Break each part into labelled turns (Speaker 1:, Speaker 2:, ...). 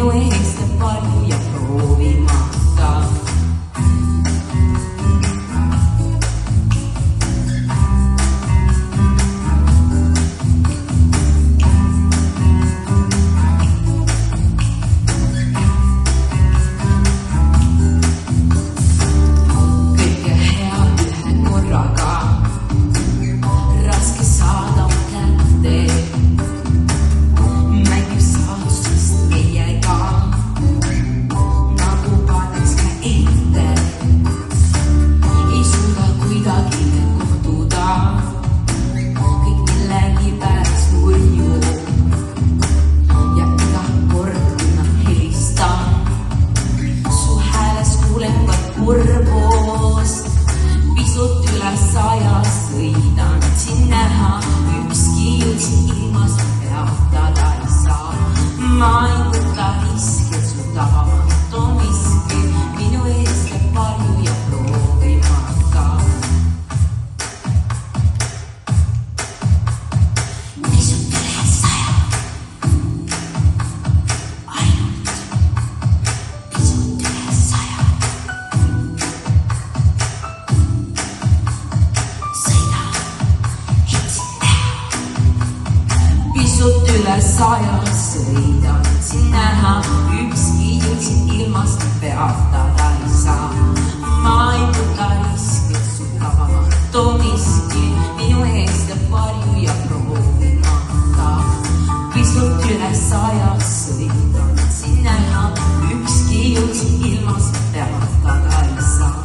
Speaker 1: minu eest teeb palju ja proovimata. Kurbus, pisut üle 100 sõidan siin näha, ükski jõud siin ilmas peatada ei saa. Ma ei võta riske, su tabamatu miski, minu eest teeb palju ja proovimata. Pisut üle 100, ainult pisut üle 100. Pisut üle 100 sõidan siin näha, ükski jõud siin ilmast peatada ei saa. Ma ei võta riske, su tabamatu miski, minu eest teeb palju ja proovimata. Pisut üle 100 sõidan siin näha, ükski jõud siin ilmast peatada ei saa.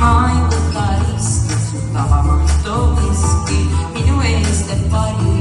Speaker 1: Ma ei võta riske, su tabamatu miski, minu eest teeb palju